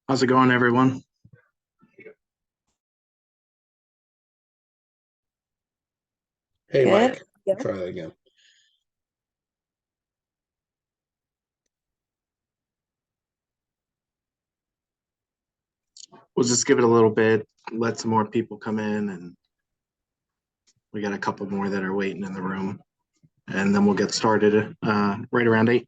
How's it going, everyone? Hey, Good. Mike, Yeah. try that again. We'll just give it a little bit, let some more people come in, and we got a couple more that are waiting in the room, and then we'll get started right around 8.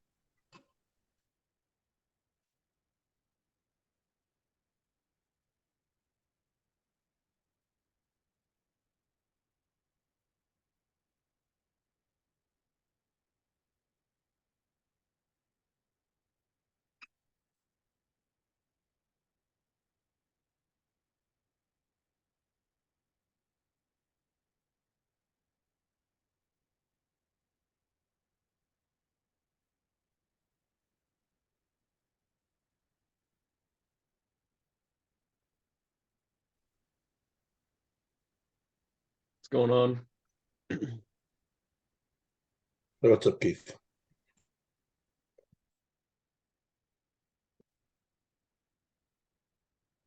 What's going on? What's up, Keith?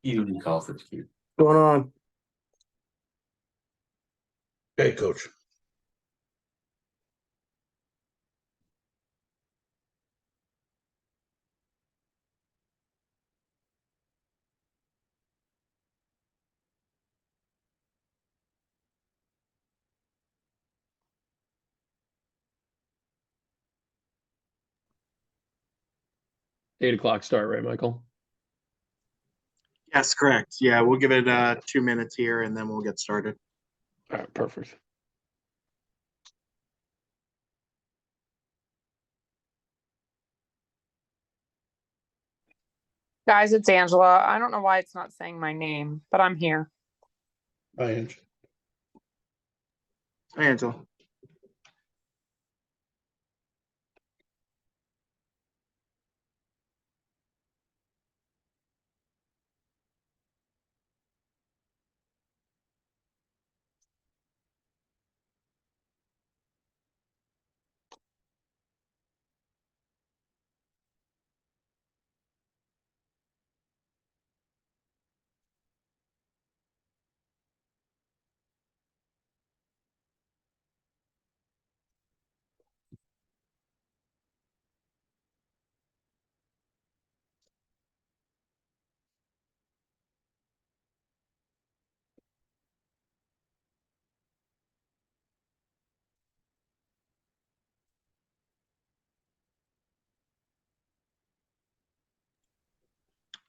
You call it cute. What's going on? Hey, Coach. Eight o'clock start, right, Michael? Yes, correct. Yeah, we'll give it 2 minutes here, and then we'll get started. All right, perfect. Guys, it's Angela. I don't know why it's not saying my name, but I'm here. Hi, Ange. Hi, Angela.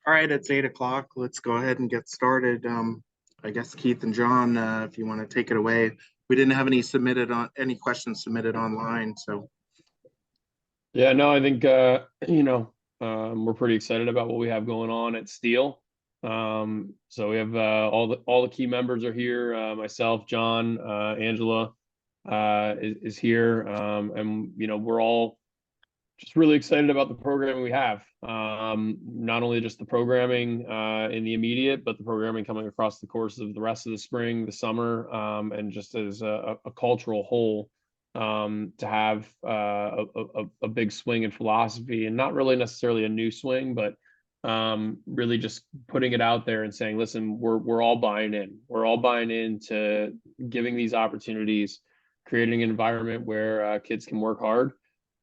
All right, it's 8 o'clock. Let's go ahead and get started. I guess Keith and John, if you want to take it away. We didn't have any questions submitted online, so Yeah, no, I think we're pretty excited about what we have going on at Steel. So we have all the key members are here. Myself, John, Angela is here, and we're all just really excited about the programming we have. Not only just the programming in the immediate, but the programming coming across the course of the rest of the spring, the summer, and just as a cultural whole, to have a big swing in philosophy, and not really necessarily a new swing, but really just putting it out there and saying, listen, we're all buying in. We're all buying into giving these opportunities, creating an environment where kids can work hard,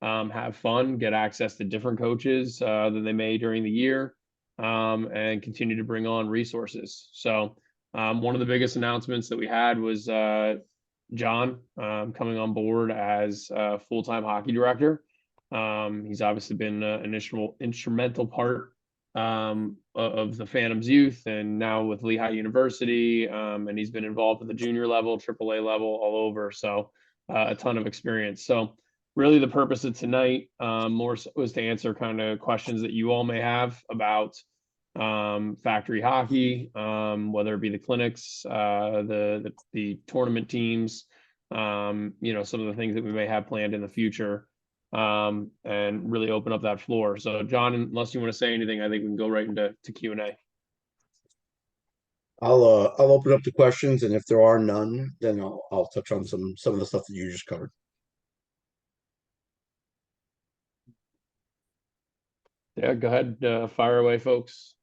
have fun, get access to different coaches than they may during the year, and continue to bring on resources. So one of the biggest announcements that we had was John coming on board as full-time hockey director. He's obviously been an instrumental part of the Phantoms youth, and now with Lehigh University, and he's been involved at the junior level, AAA level, all over. So a ton of experience. So really the purpose of tonight more so was to answer kind of questions that you all may have about factory hockey, whether it be the clinics, the tournament teams, some of the things that we may have planned in the future, and really open up that floor. So John, unless you want to say anything, I think we can go right into Q&A. I'll open up the questions, and if there are none, then I'll touch on some of the stuff that you just covered. Yeah, go ahead, fire away, folks.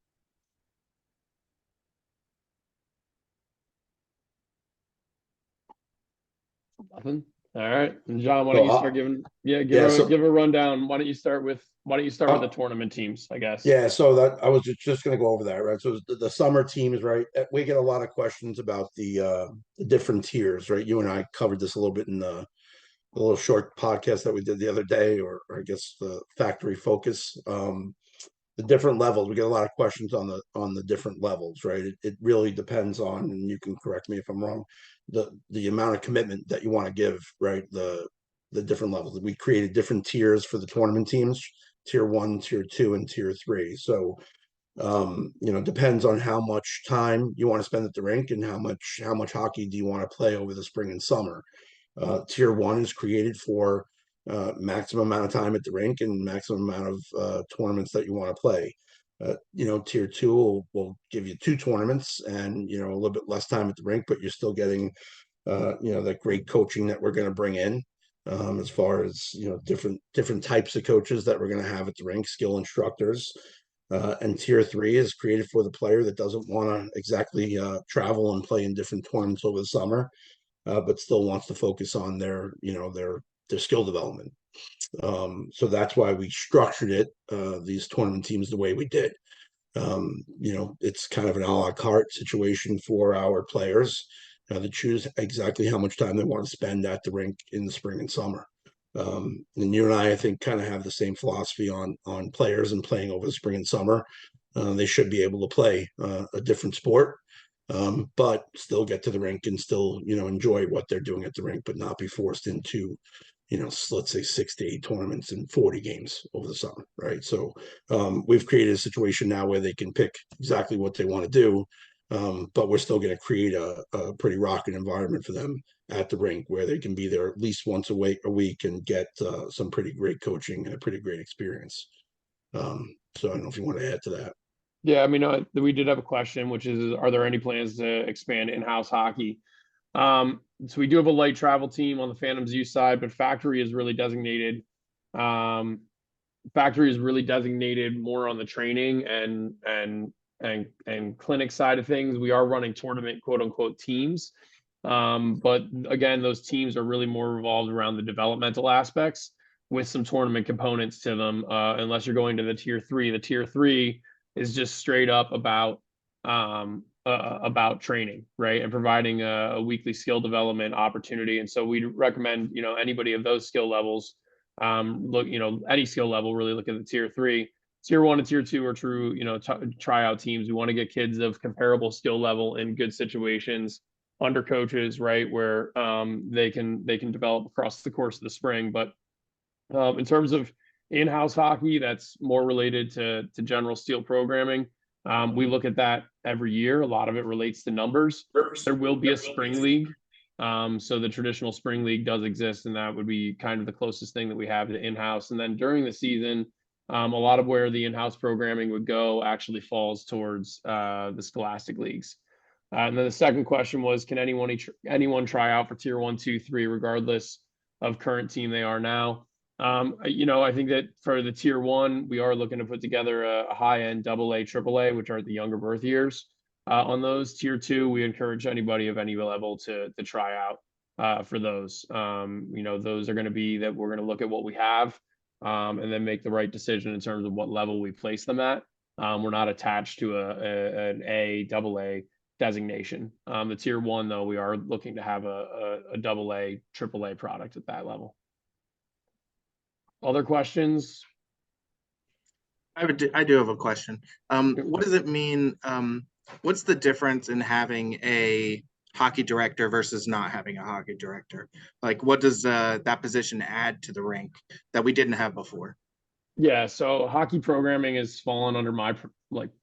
Nothing. All right, and John, why don't you start giving? Yeah, give a rundown. Why don't you start with the tournament teams? I guess. Yeah, so that I was just going to go over that, right? So the summer teams, right? We get a lot of questions about the different tiers, right? You and I covered this a little bit in the little short podcast that we did the other day, or I guess the factory focus. The different levels. We get a lot of questions on the different levels, right? It really depends on, and you can correct me if I'm wrong, the amount of commitment that you want to give, right? The different levels. We created different tiers for the tournament teams: tier 1, tier 2, and tier 3. So depends on how much time you want to spend at the rink and how much hockey do you want to play over the spring and summer. Tier 1 is created for maximum amount of time at the rink and maximum amount of tournaments that you want to play. Tier 2 will give you 2 tournaments and a little bit less time at the rink, but you're still getting that great coaching that we're going to bring in, as far as different types of coaches that we're going to have at the rink, skill instructors. And tier 3 is created for the player that doesn't want to exactly travel and play in different tournaments over the summer, but still wants to focus on their skill development. So that's why we structured it, these tournament teams, the way we did. It's kind of an a la carte situation for our players to choose exactly how much time they want to spend at the rink in the spring and summer. And you and I think, kind of have the same philosophy on players and playing over the spring and summer. They should be able to play a different sport, but still get to the rink and still enjoy what they're doing at the rink, but not be forced into let's say 6 to 8 tournaments and 40 games over the summer, right? So we've created a situation now where they can pick exactly what they want to do, but we're still going to create a pretty rocking environment for them at the rink, where they can be there at least once a week and get some pretty great coaching and a pretty great experience. So I don't know if you want to add to that. Yeah, I mean, we did have a question, which is, are there any plans to expand in-house hockey? So we do have a light travel team on the Phantoms youth side, but factory is really designated. Factory is really designated more on the training and clinic side of things. We are running tournament quote unquote teams, but again, those teams are really more revolved around the developmental aspects with some tournament components to them. Unless you're going to the tier 3, the tier 3 is just straight up about training, right, and providing a weekly skill development opportunity. And so we recommend anybody of those skill levels, look any skill level, really look at the tier 3. Tier 1 and tier 2 are true tryout teams. We want to get kids of comparable skill level in good situations under coaches, right, where they can develop across the course of the spring. But in terms of in-house hockey that's more related to general steel programming. We look at that every year. A lot of it relates to numbers. There will be a spring league. So the traditional spring league does exist, and that would be kind of the closest thing that we have to in-house. And then during the season, a lot of where the in-house programming would go actually falls towards the scholastic leagues. And then the second question was, can anyone try out for tier 1, 2, 3, regardless of current team they are now? I think that for the tier 1, we are looking to put together a high-end AA, AAA, which are the younger birth years. On those tier 2, we encourage anybody of any level to try out for those. Those are going to be that we're going to look at what we have, and then make the right decision in terms of what level we place them at. We're not attached to an A, AA designation. The tier 1, though, we are looking to have a AA, AAA product at that level. Other questions? I do have a question. What does it mean? What's the difference in having a hockey director versus not having a hockey director? Like, what does that position add to the rink that we didn't have before? Yeah, so hockey programming has fallen under my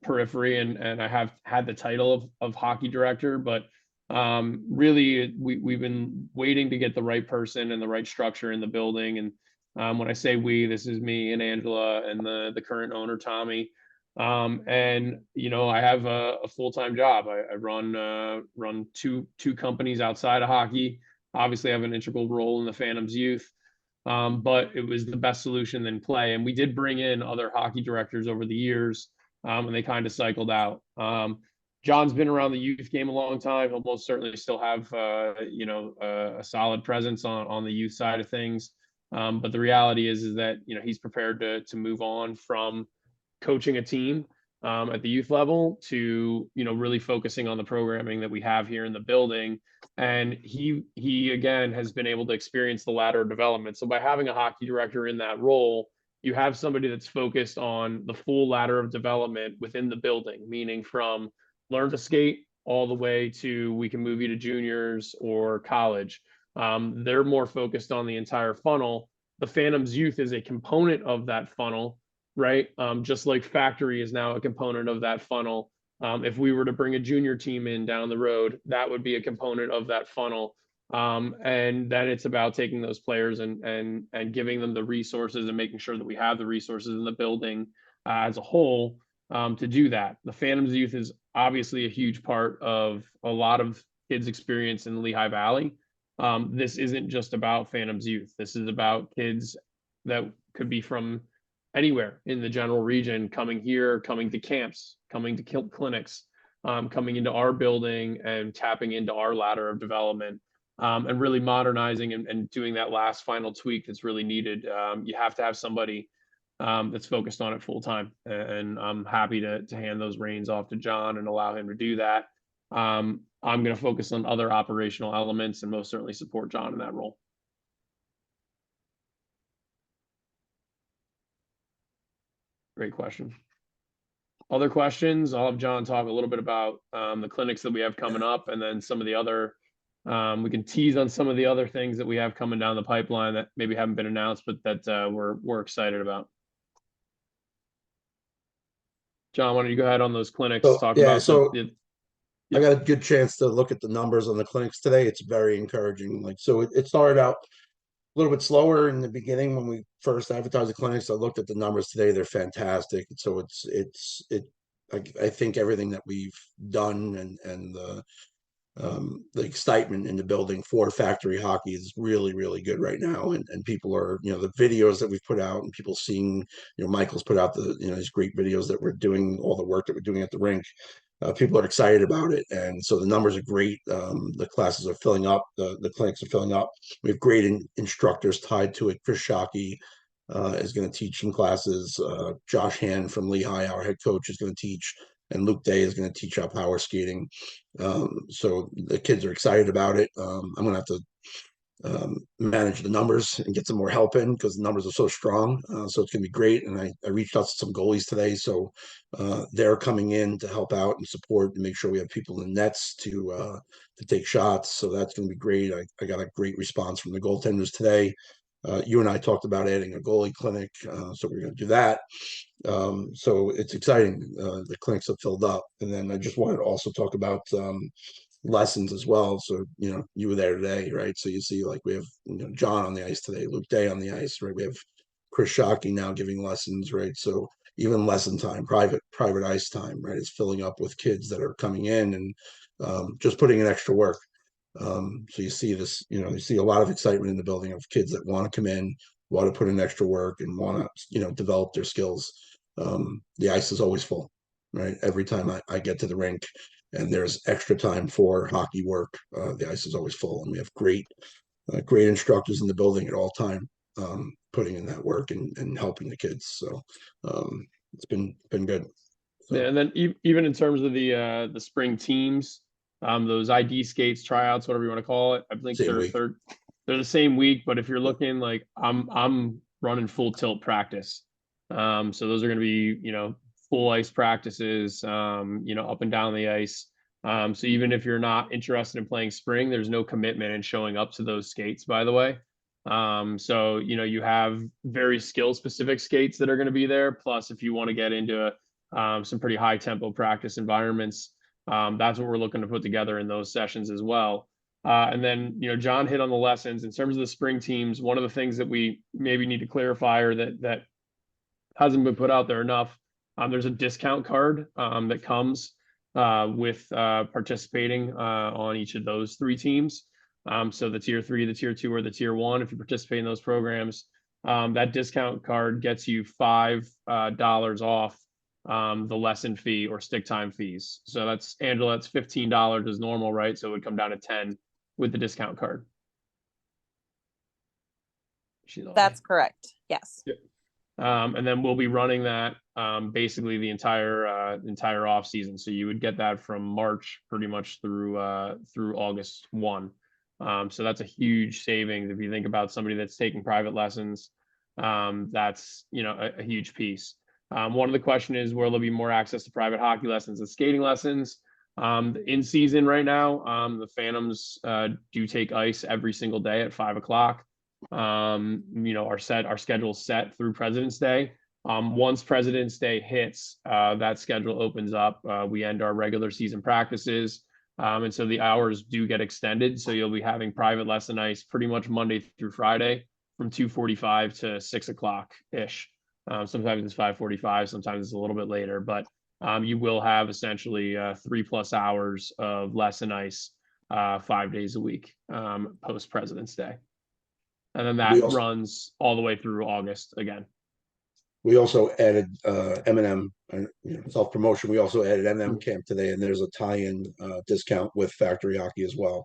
periphery, and I have had the title of hockey director, but really we've been waiting to get the right person and the right structure in the building. And when I say we, this is me and Angela and the current owner, Tommy. And I have a full-time job. I run two companies outside of hockey. Obviously, I have an integral role in the Phantoms youth. But it was the best solution than play. And we did bring in other hockey directors over the years, and they kind of cycled out. John's been around the youth game a long time. He'll most certainly still have, a solid presence on the youth side of things. But the reality is that, he's prepared to move on from coaching a team at the youth level to, really focusing on the programming that we have here in the building. And he again has been able to experience the ladder of development. So by having a hockey director in that role, you have somebody that's focused on the full ladder of development within the building, meaning from learn to skate all the way to we can move you to juniors or college. They're more focused on the entire funnel. The Phantoms youth is a component of that funnel, right? Just like factory is now a component of that funnel. If we were to bring a junior team in down the road, that would be a component of that funnel. And then it's about taking those players and giving them the resources and making sure that we have the resources in the building as a whole to do that. The Phantoms youth is obviously a huge part of a lot of kids' experience in the Lehigh Valley. This isn't just about Phantoms youth. This is about kids that could be from anywhere in the general region, coming here, coming to camps, coming to clinics, coming into our building and tapping into our ladder of development, and really modernizing and doing that last final tweak that's really needed. You have to have somebody that's focused on it full time. And I'm happy to hand those reins off to John and allow him to do that. I'm going to focus on other operational elements and most certainly support John in that role. Great question. Other questions? I'll have John talk a little bit about the clinics that we have coming up, and then some of the other, we can tease on some of the other things that we have coming down the pipeline that maybe haven't been announced, but that we're excited about. John, why don't you go ahead on those clinics? Talk about I got a good chance to look at the numbers on the clinics today. It's very encouraging. It started out a little bit slower in the beginning when we first advertised the clinics. I looked at the numbers today; they're fantastic. So I think everything that we've done and the excitement in the building for factory hockey is really, really good right now. And people are, the videos that we've put out and people seeing, Michael's put out these great videos that we're doing, all the work that we're doing at the rink. People are excited about it. And so the numbers are great. The classes are filling up. The clinics are filling up. We have great instructors tied to it. Chris Shockey is going to teach in classes. Josh Hand from Lehigh, our head coach, is going to teach. And Luke Day is going to teach our power skating. So the kids are excited about it. I'm going to have to manage the numbers and get some more help in because the numbers are so strong. So it's going to be great. And I reached out to some goalies today. So they're coming in to help out and support and make sure we have people in nets to take shots. So that's going to be great. I got a great response from the goaltenders today. You and I talked about adding a goalie clinic, so we're going to do that. So it's exciting. The clinics have filled up, and then I just wanted to also talk about lessons as well. So you were there today, right? So you see, like, we have John on the ice today, Luke Day on the ice, right? We have Chris Shockey now giving lessons, right? So even lesson time, private ice time, right, is filling up with kids that are coming in and just putting in extra work. So you see this, you see a lot of excitement in the building of kids that want to come in, want to put in extra work, and want to, develop their skills. The ice is always full, right? Every time I get to the rink and there's extra time for hockey work, the ice is always full, and we have great instructors in the building at all time, putting in that work and helping the kids. So it's been good. So, Yeah, and then even in terms of the spring teams, those ID skates, tryouts, whatever you want to call it, I think same week. they're the same week. But if you're looking, like, I'm running full tilt practice, so those are going to be full ice practices, up and down the ice. So even if you're not interested in playing spring, there's no commitment in showing up to those skates, by the way. So you have very skill specific skates that are going to be there. Plus, if you want to get into some pretty high tempo practice environments, that's what we're looking to put together in those sessions as well. And then, John hit on the lessons in terms of the spring teams. One of the things that we maybe need to clarify, or that hasn't been put out there enough, there's a discount card that comes with participating on each of those three teams. So the tier 3, the tier 2, or the tier 1, if you participate in those programs, that discount card gets you $5 off the lesson fee or stick time fees. So that's, Angela, that's $15 as normal, right? So it would come down to 10 with the discount card. That's correct. Yes. Yep. And then we'll be running that basically the entire off season. So you would get that from March pretty much through August 1. So that's a huge savings if you think about somebody that's taking private lessons. That's a huge piece. One of the question is, will there be more access to private hockey lessons and skating lessons? In season right now, the Phantoms do take ice every single day at 5 o'clock. Our schedule set through President's Day. Once President's Day hits, that schedule opens up. We end our regular season practices. And so the hours do get extended. So you'll be having private lesson ice pretty much Monday through Friday from 2:45 to 6 o'clock ish. Sometimes it's 5:45, sometimes it's a little bit later, but you will have essentially 3+ hours of lesson ice 5 days a week post President's Day. And then that runs all the way through August again. We also added M&M, self-promotion. We also added M&M camp today, and there's a tie-in discount with factory hockey as well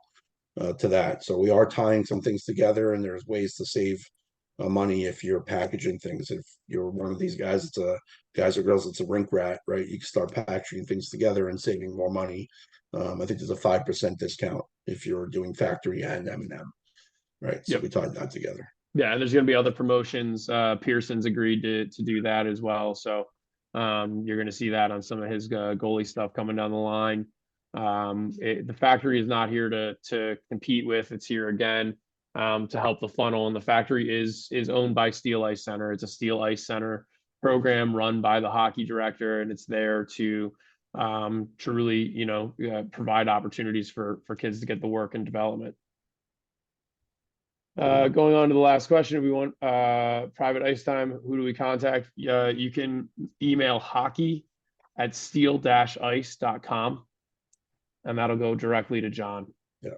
to that. So we are tying some things together, and there's ways to save money if you're packaging things. If you're one of these guys, guys or girls, it's a rink rat, right? You can start packaging things together and saving more money. I think there's a 5% discount if you're doing factory and M&M, right? So we tied that together. Yeah, and there's going to be other promotions. Pearson's agreed to do that as well. So you're going to see that on some of his goalie stuff coming down the line. The factory is not here to compete with. It's here again to help the funnel. And the factory is owned by Steel Ice Center. It's a Steel Ice Center program run by the hockey director, and it's there to truly, provide opportunities for kids to get the work and development. Going on to the last question, if we want private ice time, who do we contact? You can email hockey@steel-ice.com, and that'll go directly to John. Yeah.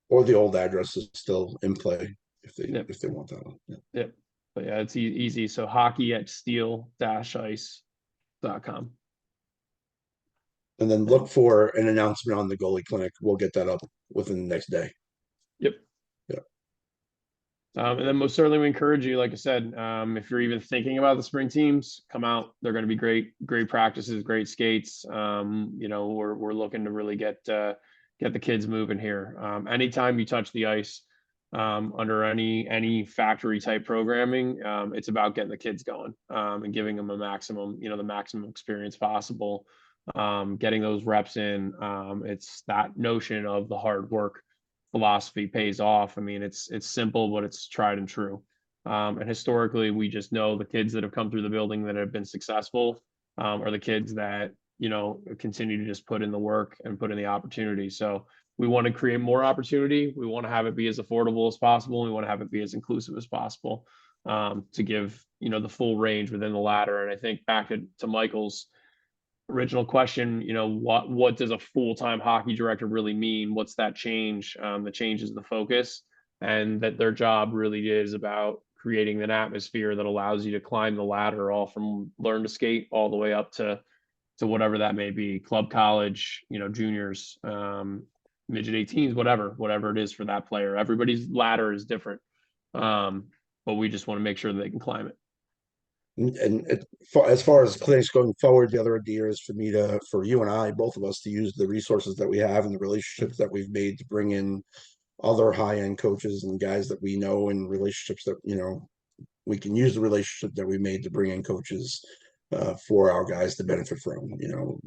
Or the old address is still in play if they want that one. Yeah. Yep. But yeah, it's easy. So hockey@steel-ice.com. And then look for an announcement on the goalie clinic. We'll get that up within the next day. Yep. Yeah. And then most certainly we encourage you, like I said, if you're even thinking about the spring teams, come out. They're going to be great practices, great skates. We're looking to really get the kids moving here. Anytime you touch the ice under any factory type programming, it's about getting the kids going and giving them the maximum experience possible. Getting those reps in. It's that notion of the hard work philosophy pays off. I mean, it's simple, but it's tried and true. And historically, we just know the kids that have come through the building that have been successful are the kids that, you know, continue to just put in the work and put in the opportunity. So we want to create more opportunity. We want to have it be as affordable as possible. We want to have it be as inclusive as possible, to give, you know, the full range within the ladder. And I think back to Michael's original question, you know, what does a full-time hockey director really mean? What's that change? The change is the focus, and that their job really is about creating an atmosphere that allows you to climb the ladder, all from learn to skate all the way up to whatever that may be, club, college, you know, juniors, midget 18s, whatever it is for that player. Everybody's ladder is different, but we just want to make sure that they can climb it. And as far as clinics going forward, the other idea is for you and I, both of us, to use the resources that we have and the relationships that we've made to bring in other high-end coaches and guys that we know, and relationships that, you know, we can use the relationship that we made to bring in coaches for our guys to benefit from. You know,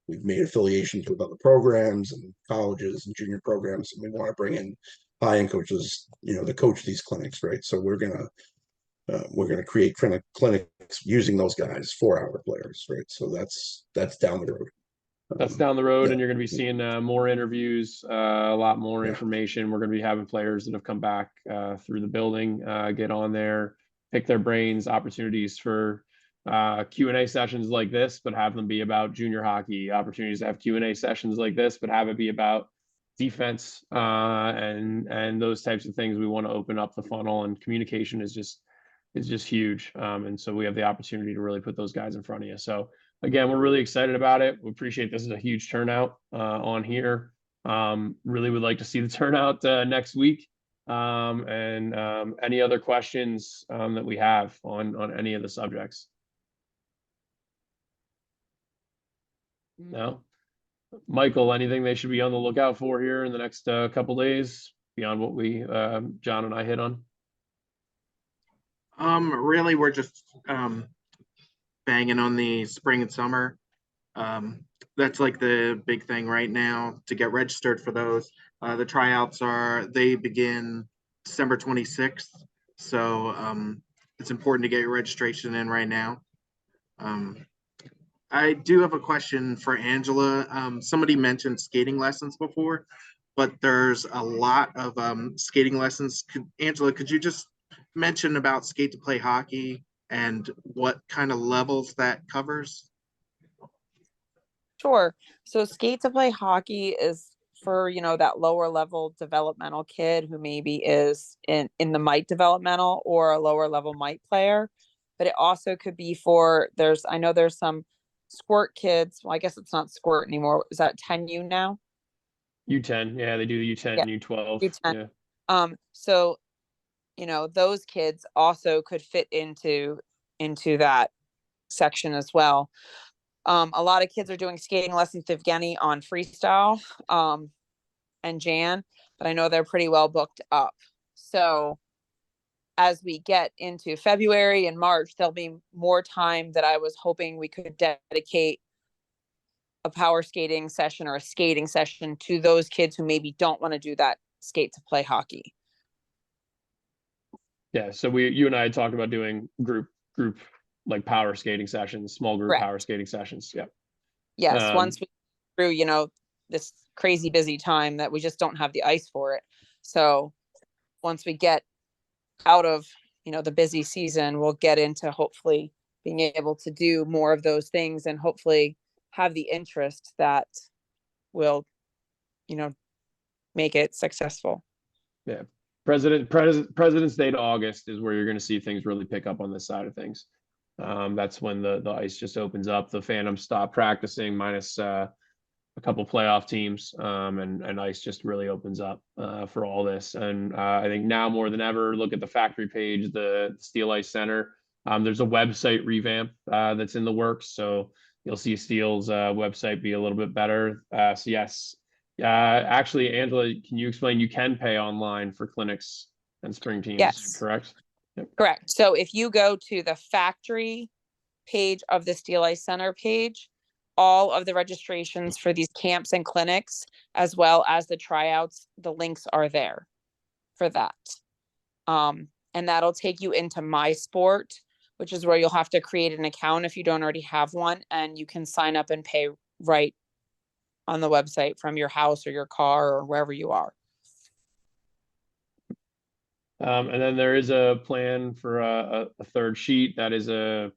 we've made affiliations with other programs and colleges and junior programs, and we want to bring in high-end coaches, you know, to coach these clinics, right? So we're gonna create clinics using those guys for our players, right? So that's down the road. That's down the road, yeah. and you're going to be seeing more interviews, a lot more Yeah. information. We're going to be having players that have come back through the building, get on there, pick their brains, opportunities for Q&A sessions like this, but have them be about junior hockey, opportunities to have Q&A sessions like this, but have it be about defense, and those types of things. We want to open up the funnel, and communication is just huge. And so we have the opportunity to really put those guys in front of you. So again, we're really excited about it. We appreciate this is a huge turnout on here. Really would like to see the turnout next week. And any other questions that we have on any of the subjects? No? Michael, anything they should be on the lookout for here in the next couple days beyond what we John and I hit on? Really, we're just banging on the spring and summer. That's like the big thing right now to get registered for those. The tryouts they begin December 26th. So it's important to get your registration in right now. I do have a question for Angela. Somebody mentioned skating lessons before, but there's a lot of skating lessons. Angela, could you just mention about Skate to Play Hockey and what kind of levels that covers? Sure. So Skate to Play Hockey is for, you know, that lower level developmental kid who maybe is in the mite developmental or a lower level mite player. But it also could be for, I know there's some squirt kids. Well, I guess it's not squirt anymore. Is that 10U now? U10, yeah, they do the U10 Yeah, and U12. U10. Yeah. So, you know, those kids also could fit into that section as well. A lot of kids are doing skating lessons with Evgeny on freestyle, and Jan, but I know they're pretty well booked up. So as we get into February and March, there'll be more time that I was hoping we could dedicate a power skating session or a skating session to those kids who maybe don't want to do that Skate to Play Hockey. Yeah, so you and I had talked about doing group like power skating sessions, small group Correct. power skating sessions. Yeah. Yes, once we through, you know, this crazy busy time that we just don't have the ice for it. So once we get out of, you know, the busy season, we'll get into hopefully being able to do more of those things and hopefully have the interest that will, you know, make it successful. Yeah. President's Day to August is where you're going to see things really pick up on this side of things. That's when the ice just opens up. The Phantoms stop practicing, minus a couple playoff teams, and ice just really opens up for all this. And I think now more than ever, look at the factory page, the Steel Ice Center. There's a website revamp that's in the works, so you'll see Steel's website be a little bit better. So yes, actually, Angela, can you explain? You can pay online for clinics and spring teams, Yes. correct? Yep. Correct. So if you go to the factory page of the Steel Ice Center page, all of the registrations for these camps and clinics, as well as the tryouts. The links are there for that. And that'll take you into My Sport, which is where you'll have to create an account if you don't already have one, and you can sign up and pay right on the website from your house or your car or wherever you are. And then there is a plan for a third sheet that is a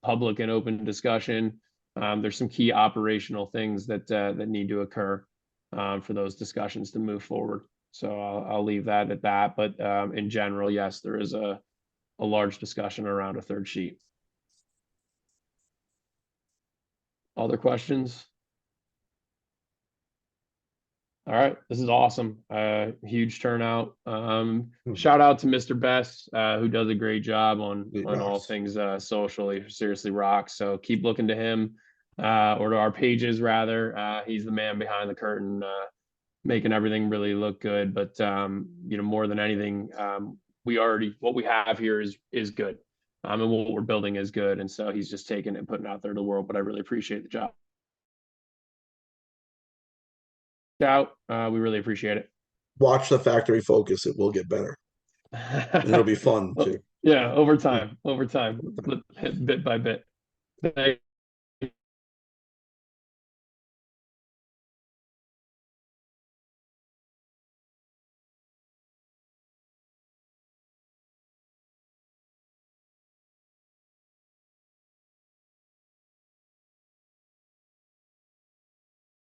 public and open discussion. There's some key operational things that need to occur for those discussions to move forward. So I'll leave that at that. But in general, yes, there is a large discussion around a third sheet. Other questions? All right, this is awesome. Huge turnout. Shout out to Mr. Best, who does a great job on all things social. He seriously rocks. So keep looking to him, or to our pages rather. He's the man behind the curtain, making everything really look good. But you know, more than anything, what we have here is good, and what we're building is good. And so he's just taking it and putting it out there to the world. But I really appreciate the job. Out. We really appreciate it. Watch the factory focus. It will get better. And it'll be fun too. Yeah, over time, bit by bit. Thank